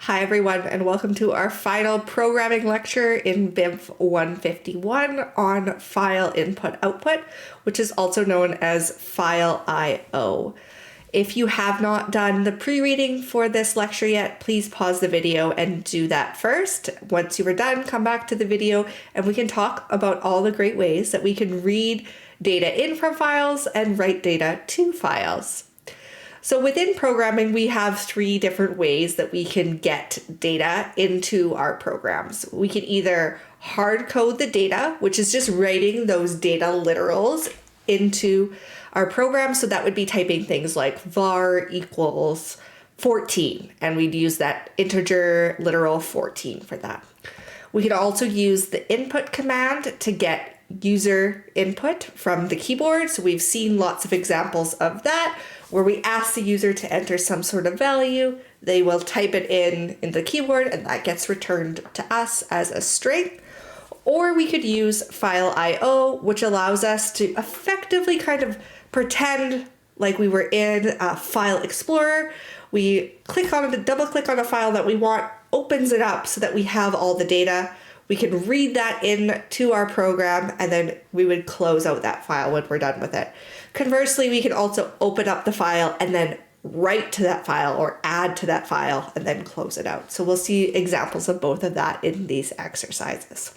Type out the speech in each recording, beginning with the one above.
Hi everyone, and welcome to our final programming lecture in BINF151 on file input-output, which is also known as file I/O. If you have not done the pre-reading for this lecture yet, please pause the video and do that first. Once you are done, come back to the video and we can talk about all the great ways that we can read data in from files and write data to files. So within programming, we have three different ways that we can get data into our programs. We can either hard code the data, which is just writing those data literals into our program. So that would be typing things like var equals 14, and we'd use that integer literal 14 for that. We can also use the input command to get user input from the keyboard. So we've seen lots of examples of that, where we ask the user to enter some sort of value, they will type it in the keyboard, and that gets returned to us as a string. Or we could use file I/O, which allows us to effectively kind of pretend like we were in a file explorer. We click on it, double click on a file that we want, opens it up so that we have all the data. We can read that into our program, and then we would close out that file when we're done with it. Conversely, we can also open up the file and then write to that file or add to that file and then close it out. So we'll see examples of both of that in these exercises.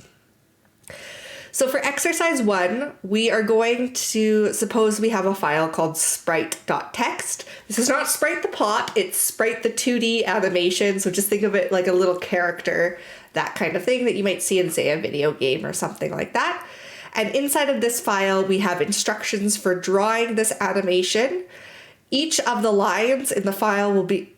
So for exercise 1, we are going to suppose we have a file called sprite.txt. This is not Sprite the Pot, it's Sprite the 2D animation. So just think of it like a little character, that kind of thing that you might see in, say, a video game or something like that. And inside of this file, we have instructions for drawing this animation. Each of the lines in the file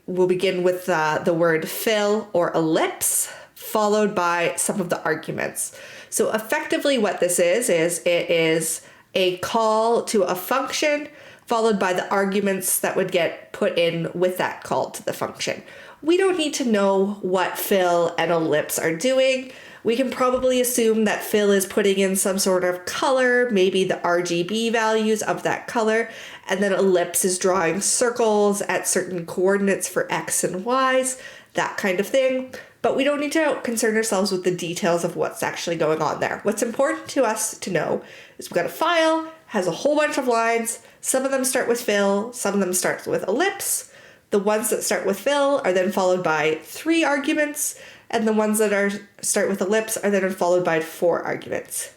will begin with the word fill or ellipse, followed by some of the arguments. So effectively what this is it is a call to a function followed by the arguments that would get put in with that call to the function. We don't need to know what fill and ellipse are doing. We can probably assume that fill is putting in some sort of color, maybe the RGB values of that color, and then ellipse is drawing circles at certain coordinates for X and Y's, that kind of thing. But we don't need to concern ourselves with the details of what's actually going on there. What's important to us to know is we've got a file, has a whole bunch of lines. Some of them start with fill, some of them start with ellipse. The ones that start with fill are then followed by 3 arguments, and the ones that start with ellipse are then followed by 4 arguments.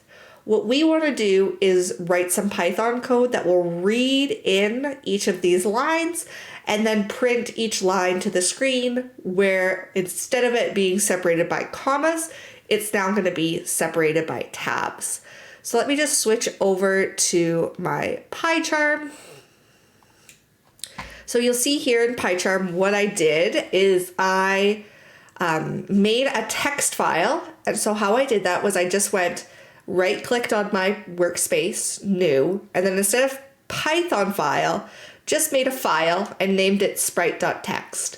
What we want to do is write some Python code that will read in each of these lines and then print each line to the screen, where instead of it being separated by commas, it's now going to be separated by tabs. So let me just switch over to my PyCharm. So you'll see here in PyCharm what I did is I made a text file. And so how I did that was I just went right-clicked on my workspace, new, and then instead of Python file, just made a file and named it sprite.txt.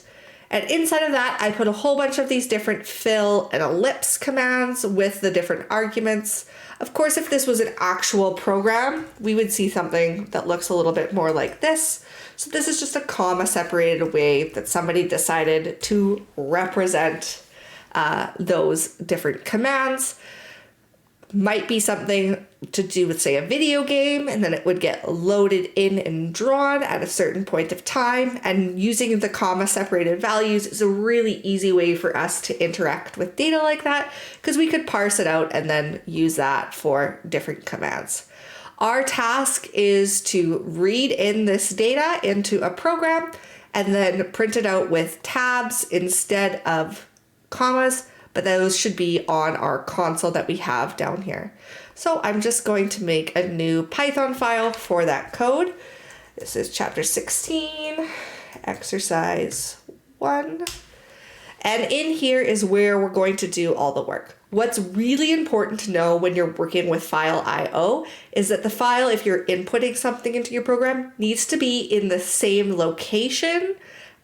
And inside of that, I put a whole bunch of these different fill and ellipse commands with the different arguments. Of course, if this was an actual program, we would see something that looks a little bit more like this. So this is just a comma separated way that somebody decided to represent those different commands. Might be something to do with, say, a video game, and then it would get loaded in and drawn at a certain point of time. And using the comma separated values is a really easy way for us to interact with data like that, because we could parse it out and then use that for different commands. Our task is to read in this data into a program and then print it out with tabs instead of commas, but those should be on our console that we have down here. So I'm just going to make a new Python file for that code. This is chapter 16, exercise 1. And in here is where we're going to do all the work. What's really important to know when you're working with file I/O is that the file, if you're inputting something into your program, needs to be in the same location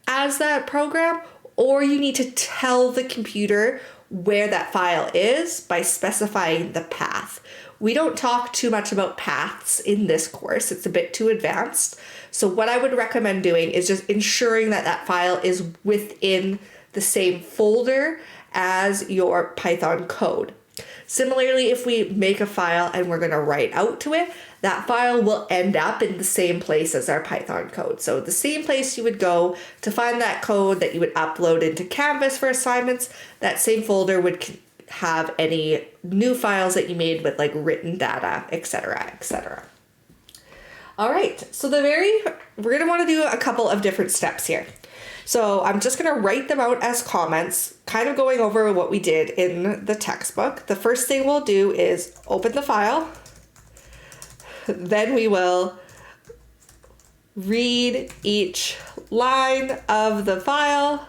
as that program, or you need to tell the computer where that file is by specifying the path. We don't talk too much about paths in this course. It's a bit too advanced. So what I would recommend doing is just ensuring that that file is within the same folder as your Python code. Similarly, if we make a file and we're going to write out to it, that file will end up in the same place as our Python code. So the same place you would go to find that code that you would upload into Canvas for assignments, that same folder would have any new files that you made with like written data, etc., etc. All right, so we're going to want to do a couple of different steps here. So I'm just going to write them out as comments, kind of going over what we did in the textbook. The first thing we'll do is open the file. Then we will read each line of the file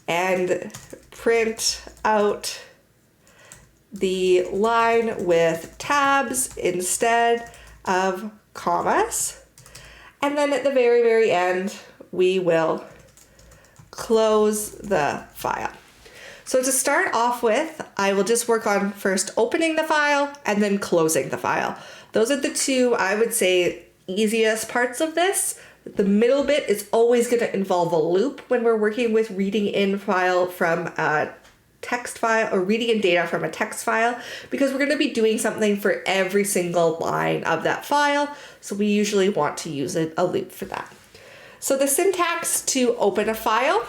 and print out the line with tabs instead of commas. And then at the very, very end, we will close the file. So to start off with, I will just work on first opening the file and then closing the file. Those are the two, I would say, easiest parts of this. The middle bit is always going to involve a loop when we're working with reading in file from a text file or reading in data from a text file, because we're going to be doing something for every single line of that file. So we usually want to use a loop for that. So the syntax to open a file,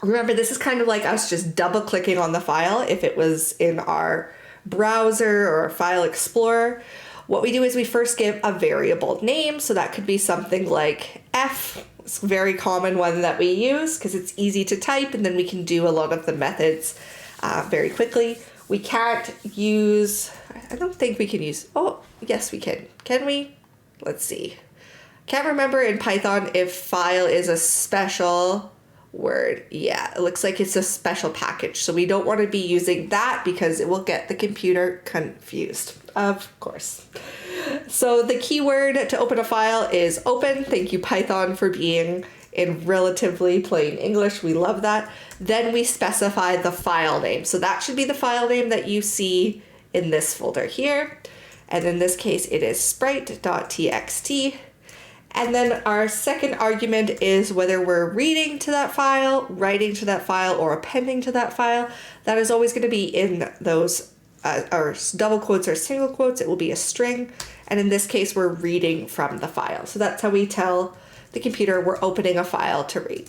remember this is kind of like us just double clicking on the file if it was in our browser or file explorer. What we do is we first give a variable name. So that could be something like F. It's a very common one that we use because it's easy to type, and then we can do a lot of the methods very quickly. We can't use, I don't think we can use, oh, yes we can. Can we? Let's see. Can't remember in Python if file is a special word. Yeah, it looks like it's a special package. So we don't want to be using that because it will get the computer confused, of course. So the keyword to open a file is open. Thank you, Python, for being in relatively plain English. We love that. Then we specify the file name. So that should be the file name that you see in this folder here. And in this case, it is sprite.txt. And then our second argument is whether we're reading to that file, writing to that file, or appending to that file. That is always going to be in those or double quotes or single quotes. It will be a string. And in this case, we're reading from the file. So that's how we tell the computer we're opening a file to read.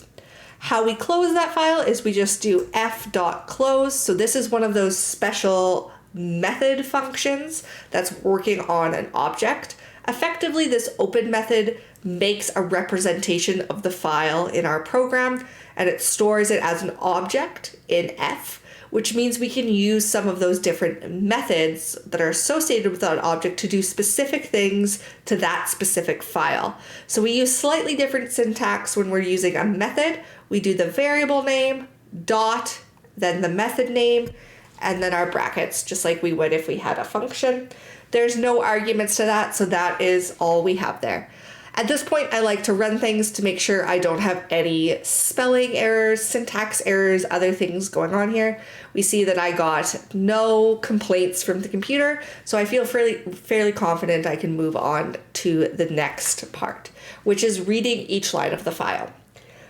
How we close that file is we just do f.close. So this is one of those special method functions that's working on an object. Effectively, this open method makes a representation of the file in our program, and it stores it as an object in F, which means we can use some of those different methods that are associated with that object to do specific things to that specific file. So we use slightly different syntax when we're using a method. We do the variable name, dot, then the method name, and then our brackets, just like we would if we had a function. There's no arguments to that, so that is all we have there. At this point, I like to run things to make sure I don't have any spelling errors, syntax errors, other things going on here. We see that I got no complaints from the computer, so I feel fairly confident I can move on to the next part, which is reading each line of the file.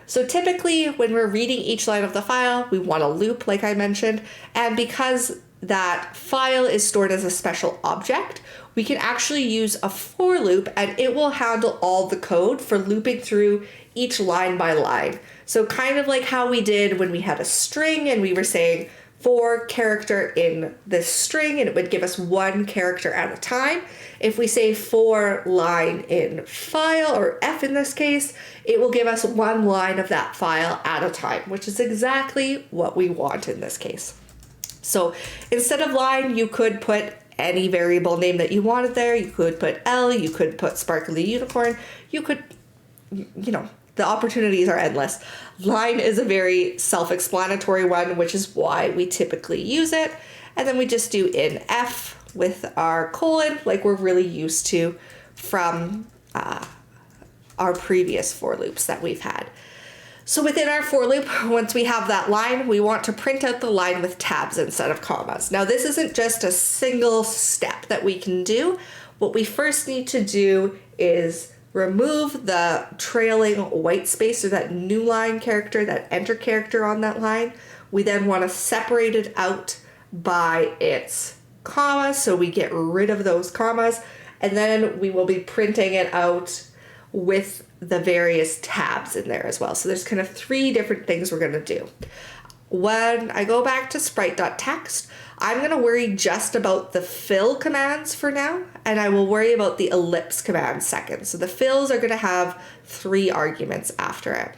So typically, when we're reading each line of the file, we want a loop, like I mentioned, and because that file is stored as a special object, we can actually use a for loop and it will handle all the code for looping through each line by line. So kind of like how we did when we had a string and we were saying for character in this string and it would give us one character at a time. If we say for line in file, or F in this case, it will give us one line of that file at a time, which is exactly what we want in this case. So instead of line, you could put any variable name that you wanted there. You could put L, you could put sparkly unicorn, you could, the opportunities are endless. Line is a very self-explanatory one, which is why we typically use it. And then we just do in F with our colon, like we're really used to from our previous for loops that we've had. So within our for loop, once we have that line, we want to print out the line with tabs instead of commas. Now, this isn't just a single step that we can do. What we first need to do is remove the trailing white space or that new line character, that enter character on that line. We then want to separate it out by its commas, so we get rid of those commas, and then we will be printing it out with the various tabs in there as well. So there's kind of 3 different things we're going to do. When I go back to sprite.txt, I'm going to worry just about the fill commands for now, and I will worry about the ellipse command second. So the fills are going to have 3 arguments after it.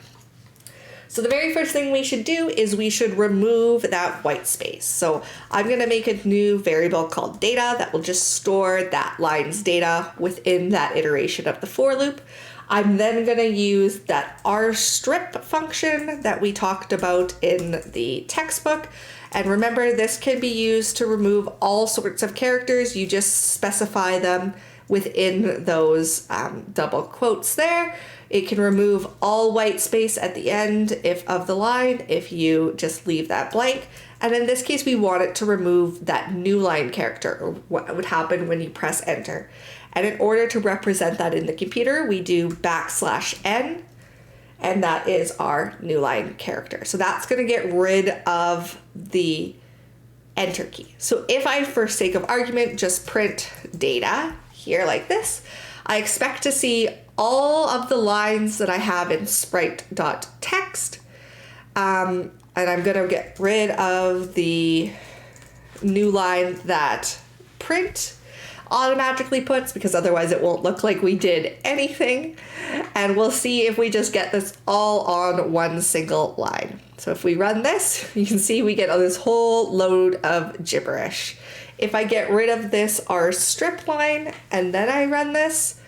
So the very first thing we should do is we should remove that white space. So I'm going to make a new variable called data that will just store that line's data within that iteration of the for loop. I'm then going to use that rstrip function that we talked about in the textbook. And remember, this can be used to remove all sorts of characters. You just specify them within those double quotes there. It can remove all white space at the end of the line if you just leave that blank. And in this case, we want it to remove that new line character, or what would happen when you press enter. And in order to represent that in the computer, we do \n, and that is our new line character. So that's going to get rid of the enter key. So if I, for sake of argument, just print data here like this, I expect to see all of the lines that I have in sprite.txt, and I'm going to get rid of the new line that print automatically puts, because otherwise it won't look like we did anything. And we'll see if we just get this all on one single line. So if we run this, you can see we get this whole load of gibberish. If I get rid of this rstrip line and then I run this,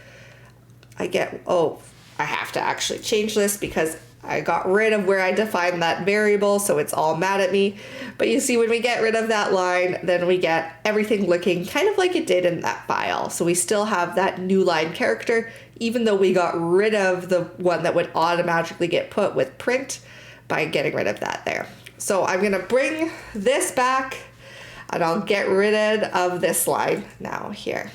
I get, I have to actually change this because I got rid of where I defined that variable, so it's all mad at me. But you see, when we get rid of that line, then we get everything looking kind of like it did in that file. So we still have that new line character, even though we got rid of the one that would automatically get put with print by getting rid of that there. So I'm going to bring this back, and I'll get rid of this line now here.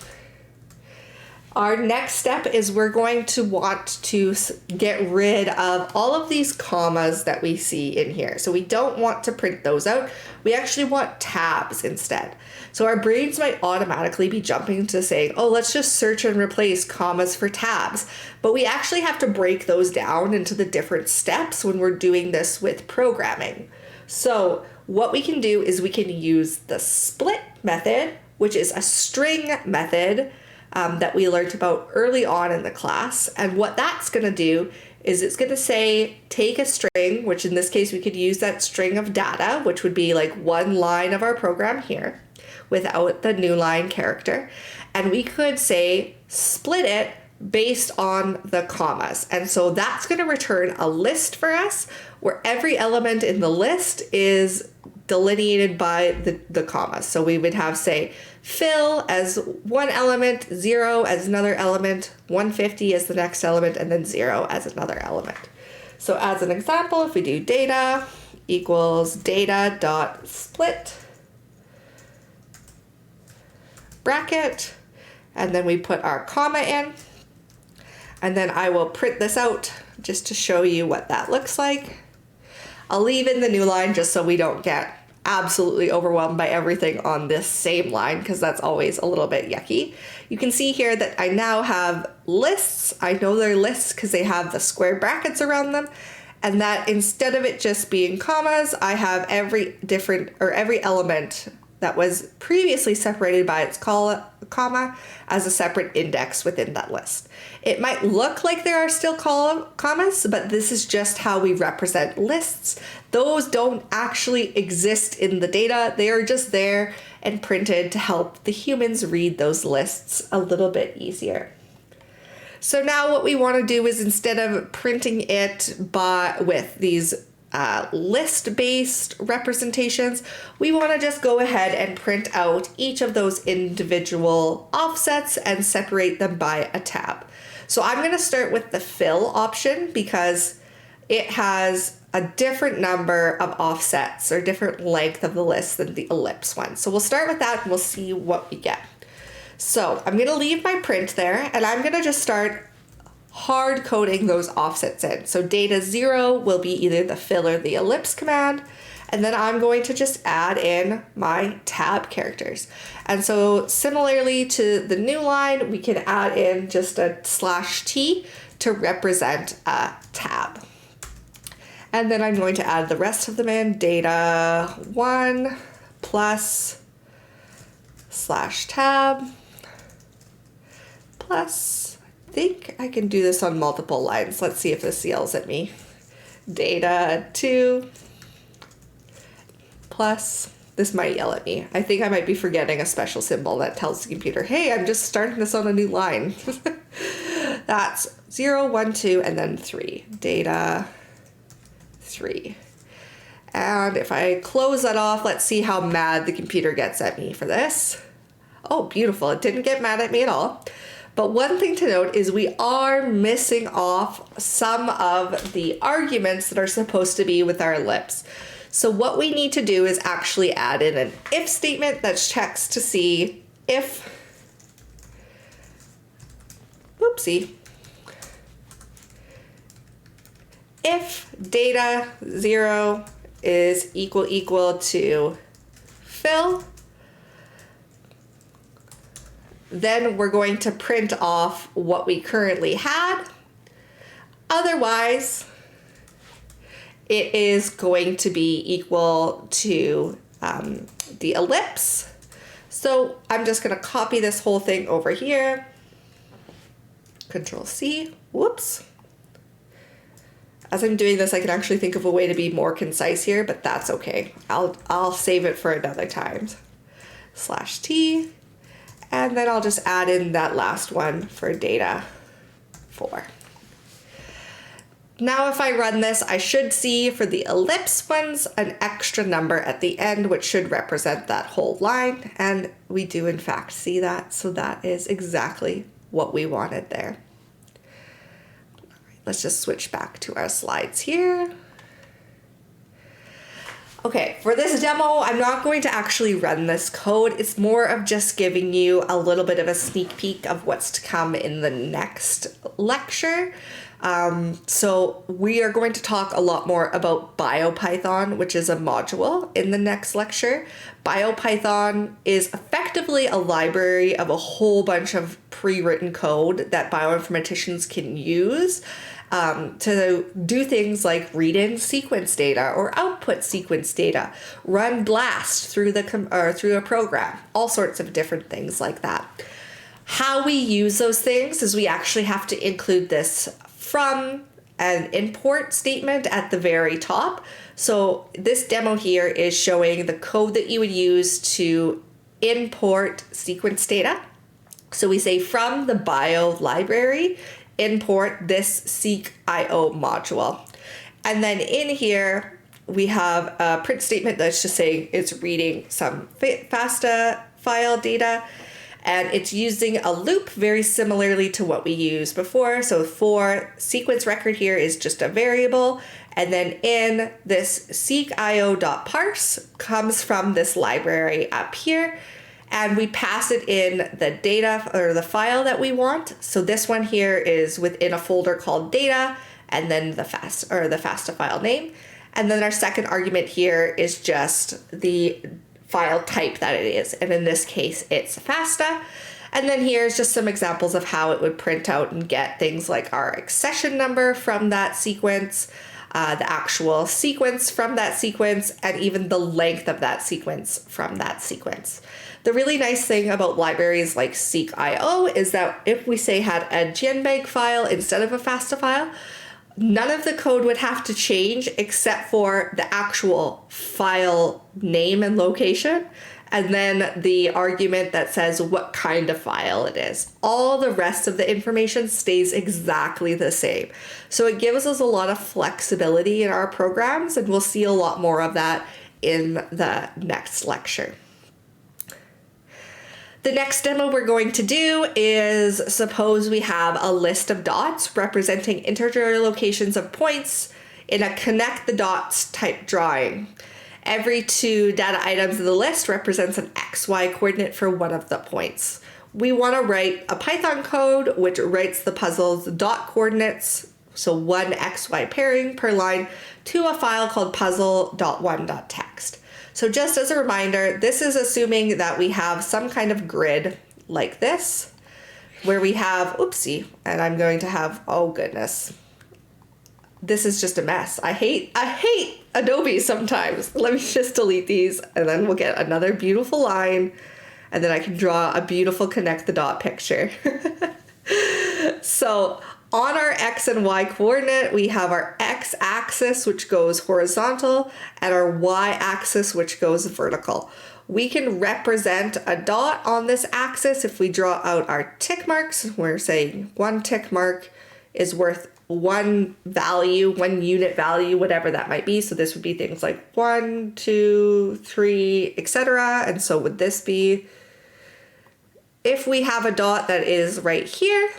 Our next step is we're going to want to get rid of all of these commas that we see in here. So we don't want to print those out. We actually want tabs instead. So our brains might automatically be jumping to saying, let's just search and replace commas for tabs. But we actually have to break those down into the different steps when we're doing this with programming. So what we can do is we can use the split method, which is a string method that we learned about early on in the class. And what that's going to do is it's going to say, take a string, which in this case we could use that string of data, which would be like one line of our program here without the new line character. And we could say, split it based on the commas. And so that's going to return a list for us where every element in the list is delineated by the commas. So we would have, say, fill as one element, 0 as another element, 150 as the next element, and then 0 as another element. So as an example, if we do data equals data.split bracket, and then we put our comma in, and then I will print this out just to show you what that looks like. I'll leave in the new line just so we don't get absolutely overwhelmed by everything on this same line, because that's always a little bit yucky. You can see here that I now have lists. I know they're lists because they have the square brackets around them, and that instead of it just being commas, I have every element that was previously separated by its comma as a separate index within that list. It might look like there are still commas, but this is just how we represent lists. Those don't actually exist in the data. They are just there and printed to help the humans read those lists a little bit easier. So now what we want to do is, instead of printing it with these list-based representations, we want to just go ahead and print out each of those individual offsets and separate them by a tab. So I'm going to start with the fill option because it has a different number of offsets or different length of the list than the ellipse one. So we'll start with that and we'll see what we get. So I'm going to leave my print there, and I'm going to just start hard coding those offsets in. So data 0 will be either the fill or the ellipse command. And then I'm going to just add in my tab characters. And so similarly to the new line, we can add in just a /t to represent a tab. And then I'm going to add the rest of them in, data 1 plus /tab plus, I think I can do this on multiple lines. Let's see if this yells at me. Data 2 plus, this might yell at me. I think I might be forgetting a special symbol that tells the computer, hey, I'm just starting this on a new line. That's 0, 1, 2, and then 3. Data 3. And if I close that off, let's see how mad the computer gets at me for this. Oh, beautiful. It didn't get mad at me at all. But one thing to note is we are missing off some of the arguments that are supposed to be with our ellipse. So what we need to do is actually add in an if statement that checks to see if, whoopsie, if data 0 is equal to fill, then we're going to print off what we currently had. Otherwise, it is going to be equal to the ellipse. So I'm just going to copy this whole thing over here. Control C. Whoops. As I'm doing this, I can actually think of a way to be more concise here, but that's okay. I'll save it for another time. /t. And then I'll just add in that last one for data 4. Now if I run this, I should see for the ellipse ones an extra number at the end, which should represent that whole line. And we do in fact see that. So that is exactly what we wanted there. Let's just switch back to our slides here. Okay, for this demo, I'm not going to actually run this code. It's more of just giving you a little bit of a sneak peek of what's to come in the next lecture. So we are going to talk a lot more about BioPython, which is a module in the next lecture. BioPython is effectively a library of a whole bunch of pre-written code that bioinformaticians can use to do things like read in sequence data or output sequence data, run BLAST through through a program, all sorts of different things like that. How we use those things is we actually have to include this from an import statement at the very top. So this demo here is showing the code that you would use to import sequence data. So we say from the bio library, import this seq.io module. And then in here, we have a print statement that's just saying it's reading some FASTA file data, and it's using a loop very similarly to what we used before. So for sequence record here is just a variable, and then in this seq.io.parse comes from this library up here, and we pass it in the data or the file that we want. So this one here is within a folder called data, and then the FASTA file name. And then our second argument here is just the file type that it is. And in this case, it's FASTA. And then here's just some examples of how it would print out and get things like our accession number from that sequence, the actual sequence from that sequence, and even the length of that sequence from that sequence. The really nice thing about libraries like seq.io is that if we say had a GenBank file instead of a FASTA file, none of the code would have to change except for the actual file name and location, and then the argument that says what kind of file it is. All the rest of the information stays exactly the same. So it gives us a lot of flexibility in our programs, and we'll see a lot more of that in the next lecture. The next demo we're going to do is, suppose we have a list of dots representing integer locations of points in a connect the dots type drawing. Every 2 data items in the list represents an XY coordinate for one of the points. we want to write a Python code which writes the puzzle's dot coordinates, so one XY pairing per line, to a file called puzzle.1.txt. So just as a reminder, this is assuming that we have some kind of grid like this, where we have, oopsie, and I'm going to have, oh goodness, this is just a mess. I hate Adobe sometimes. Let me just delete these and then we'll get another beautiful line and then I can draw a beautiful connect the dot picture. So on our X and Y coordinate, we have our X axis, which goes horizontal, and our Y axis, which goes vertical. We can represent a dot on this axis if we draw out our tick marks. We're saying one tick mark is worth one value, one unit value, whatever that might be. So this would be things like 1, 2, 3, etc. And so would this be, if we have a dot that is right here,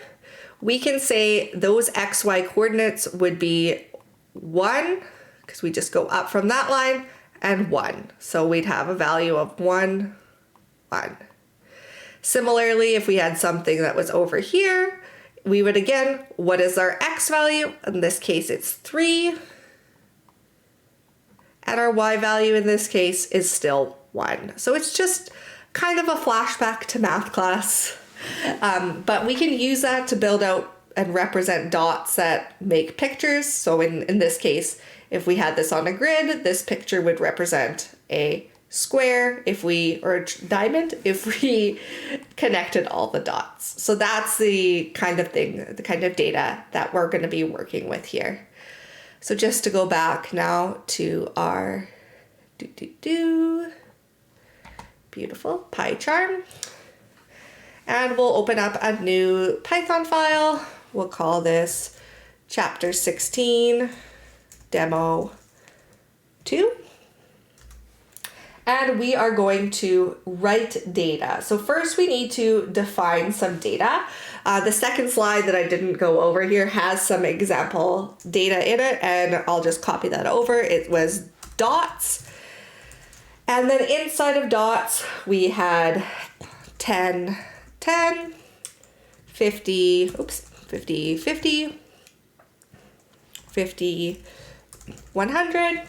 we can say those XY coordinates would be 1, because we just go up from that line, and 1. So we'd have a value of 1, 1. Similarly, if we had something that was over here, we would again, what is our X value? In this case, it's 3. And our Y value in this case is still 1. So it's just kind of a flashback to math class. But we can use that to build out and represent dots that make pictures. So in this case, if we had this on a grid, this picture would represent a square or a diamond if we connected all the dots. So that's the kind of thing, the kind of data that we're going to be working with here. So just to go back now to our beautiful PyCharm, and we'll open up a new Python file. We'll call this chapter 16 demo 2. And we are going to write data. So first we need to define some data. The second slide that I didn't go over here has some example data in it, and I'll just copy that over. It was dots. And then inside of dots, we had 10, 10, 50, 50, 50, 50, 100,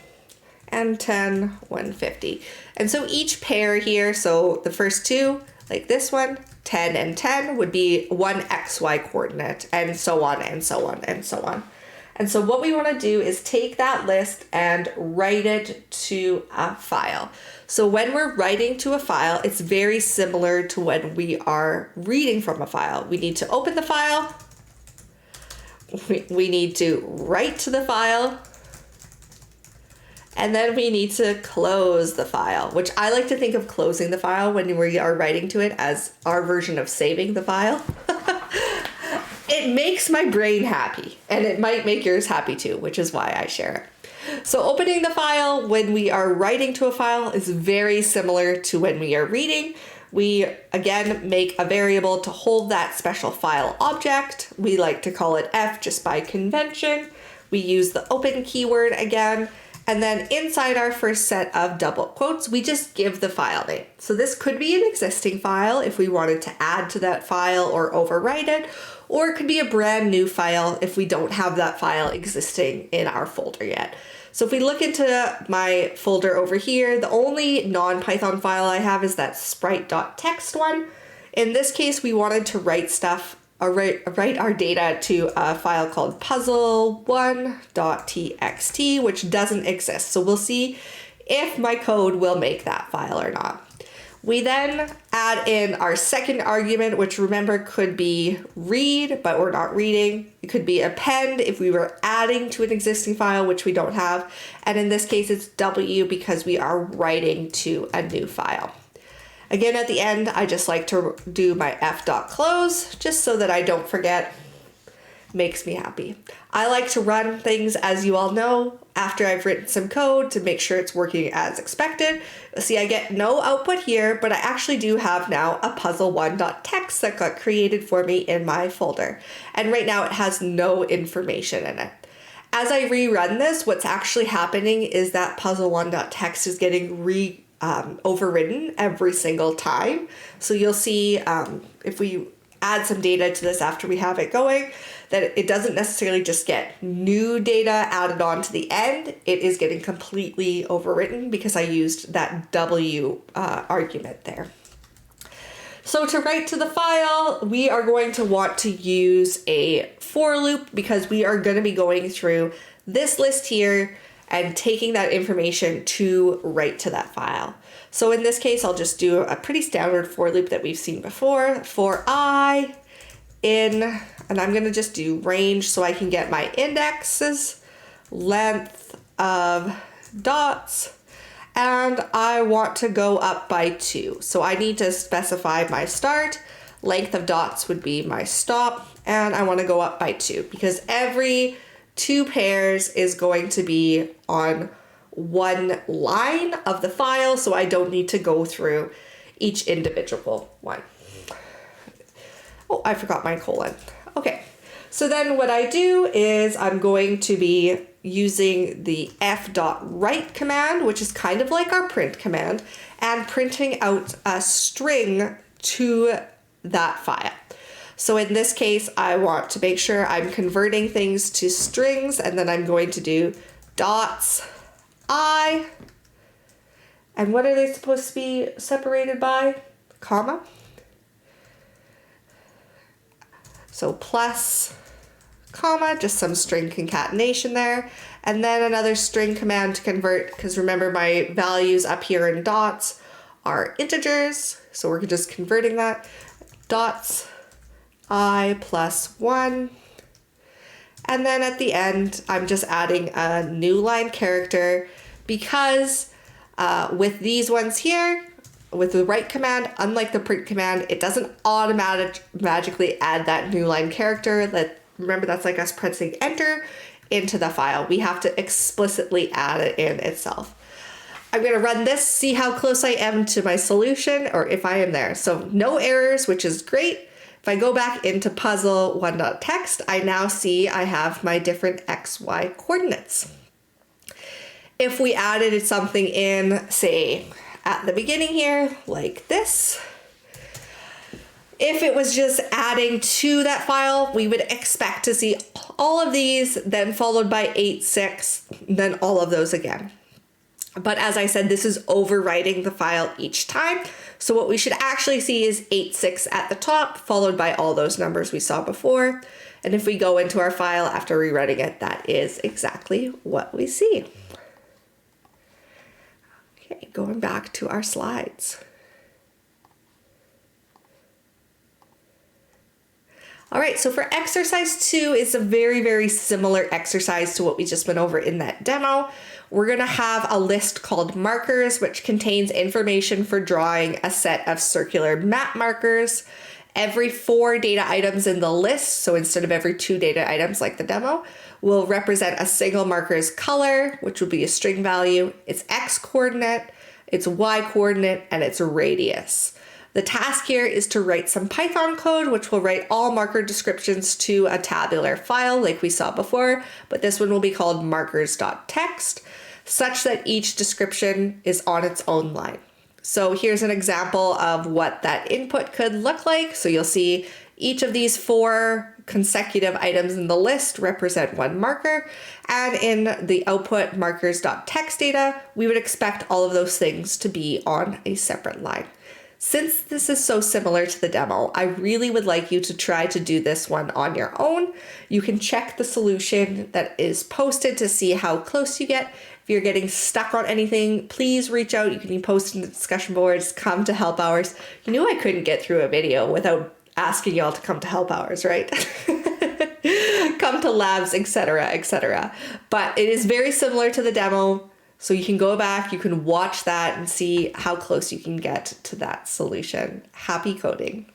and 10, 150. And so each pair here, so the first two, like this one, 10 and 10 would be one XY coordinate, and so on and so on and so on. And so what we want to do is take that list and write it to a file. So when we're writing to a file, it's very similar to when we are reading from a file. We need to open the file. We need to write to the file. And then we need to close the file, which I like to think of closing the file when we are writing to it as our version of saving the file. It makes my brain happy, and it might make yours happy too, which is why I share it. So opening the file when we are writing to a file is very similar to when we are reading. We, again, make a variable to hold that special file object. We like to call it F just by convention. We use the open keyword again. And then inside our first set of double quotes, we just give the file name. So this could be an existing file if we wanted to add to that file or overwrite it, or it could be a brand new file if we don't have that file existing in our folder yet. So if we look into my folder over here, the only non-Python file I have is that sprite.txt one. In this case, we wanted to write our data to a file called puzzle1.txt, which doesn't exist. So we'll see if my code will make that file or not. We then add in our second argument, which remember could be read, but we're not reading. It could be append if we were adding to an existing file, which we don't have. And in this case, it's W because we are writing to a new file. Again, at the end, I just like to do my f.close just so that I don't forget. Makes me happy. I like to run things, as you all know, after I've written some code to make sure it's working as expected. See, I get no output here, but I actually do have now a puzzle1.txt that got created for me in my folder. And right now it has no information in it. As I rerun this, what's actually happening is that puzzle1.txt is getting overridden every single time. So you'll see if we add some data to this after we have it going, that it doesn't necessarily just get new data added on to the end. It is getting completely overwritten because I used that W argument there. So to write to the file, we are going to want to use a for loop because we are going to be going through this list here and taking that information to write to that file. So in this case, I'll just do a pretty standard for loop that we've seen before. For I in, and I'm going to just do range so I can get my indexes, length of dots, and I want to go up by 2. So I need to specify my start, length of dots would be my stop, and I want to go up by 2 because every 2 pairs is going to be on one line of the file, so I don't need to go through each individual one. Oh, I forgot my colon. Okay, so then what I do is I'm going to be using the f.write command, which is kind of like our print command, and printing out a string to that file. So in this case, I want to make sure I'm converting things to strings, and then I'm going to do dots I, and what are they supposed to be separated by? Comma. So plus, comma, just some string concatenation there, and then another string command to convert, because remember my values up here in dots are integers, so we're just converting that. Dots I plus 1, and then at the end I'm just adding a new line character because with these ones here, with the write command, unlike the print command, it doesn't magically add that new line character. Remember, that's like us pressing enter into the file. We have to explicitly add it in itself. I'm going to run this, see how close I am to my solution, or if I am there. So no errors, which is great. If I go back into puzzle1.txt, I now see I have my different XY coordinates. If we added something in, say, at the beginning here, like this, if it was just adding to that file, we would expect to see all of these, then followed by 8, 6, then all of those again. But as I said, this is overwriting the file each time. So what we should actually see is 8, 6 at the top, followed by all those numbers we saw before. And if we go into our file after rewriting it, that is exactly what we see. Okay, going back to our slides. All right, so for exercise 2, it's a very, very similar exercise to what we just went over in that demo. We're gonna have a list called markers, which contains information for drawing a set of circular map markers. Every 4 data items in the list, so instead of every 2 data items like the demo, will represent a single marker's color, which will be a string value, its X coordinate, its Y coordinate, and its radius. The task here is to write some Python code, which will write all marker descriptions to a tabular file like we saw before, but this one will be called markers.txt, such that each description is on its own line. So here's an example of what that input could look like. So you'll see each of these 4 consecutive items in the list represent 1 marker, and in the output markers.txt data, we would expect all of those things to be on a separate line. Since this is so similar to the demo, I really would like you to try to do this one on your own. You can check the solution that is posted to see how close you get. If you're getting stuck on anything, please reach out. You can be posted in the discussion boards, come to help hours. You knew I couldn't get through a video without asking y'all to come to help hours, right? Come to labs, etc., etc. But it is very similar to the demo. So you can go back, you can watch that and see how close you can get to that solution. Happy coding.